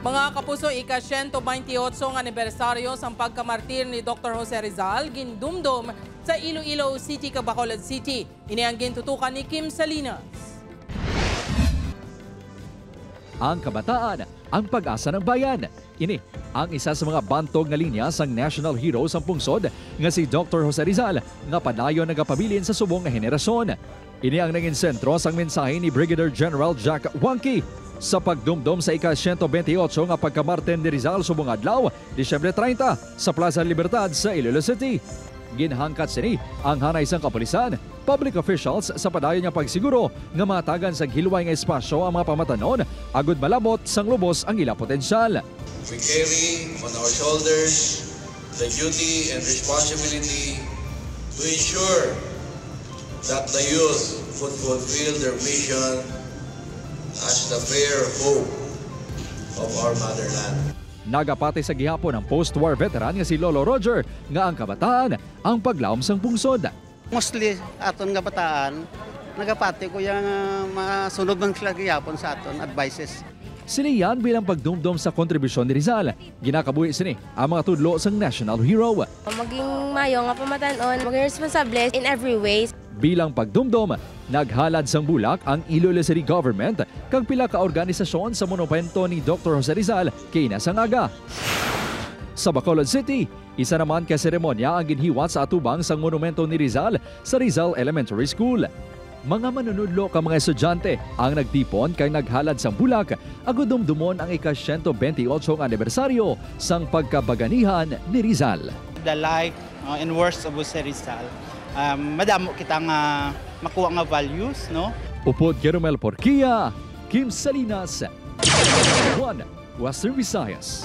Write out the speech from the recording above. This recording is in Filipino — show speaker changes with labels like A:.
A: Mga kapuso, ika-128 ng anibersaryo sa pagkamartir ni Dr. Jose Rizal, gindumdum sa Iloilo City, Bacolod City. Ini ang gintutukan ni Kim Salinas.
B: Ang kabataan, ang pag-asa ng bayan. Ini ang isa sa mga bantog na linya sang national hero sa pungsod nga si Dr. Jose Rizal nga padayon nagapabilin sa subong nga henerasyon. Ini ang naging sentro sang mensahe ni Brigadier General Jack Wangki sa pagdumdum sa ika-128 nga pagkamartir ni Rizal subong adlaw, Disyembre 30 sa Plaza Libertad sa Iloilo City. Ginhangkat sini ang hanay sang kapulisan, public officials sa padayon nga pagsiguro nga matagan sa hilway nga espasyo ang mga pamatanon agud malabot sang lubos ang ila potensyal.
C: We carry on our shoulders the duty and responsibility to ensure that the youth would fulfill their mission as the fair hope of our motherland.
B: Nagapati sa gihapon ang post-war veteran nga si Lolo Roger nga ang kabataan ang paglaom sang pungsod.
D: Mostly aton nga bataan, nagapati ko yung mga sunog ng sila gihapon sa aton advices.
B: Siniyan bilang pagdumdum sa kontribusyon ni Rizal, ginakabuhi sini ang mga tudlo sang national hero.
E: Maging mayo nga pamatanon, maging responsable in every way.
B: Bilang pagdumdum, naghalad sang bulak ang Iloilo City Government kag pila ka organisasyon sa monumento ni Dr. Jose Rizal kay Nasangaga. Sa Bacolod City, isa naman ka seremonya ang ginhiwat sa atubang sang monumento ni Rizal sa Rizal Elementary School. Mga manunudlo ka mga estudyante ang nagtipon kay naghalad sang bulak agud dumdumon ang ika-128 anibersaryo sang pagkabaganihan ni Rizal.
F: The life and works of Jose Rizal, madamo kitang makuha nga values, no?
B: Upod Jeromel Porquia, Kim Salinas, One Western Visayas.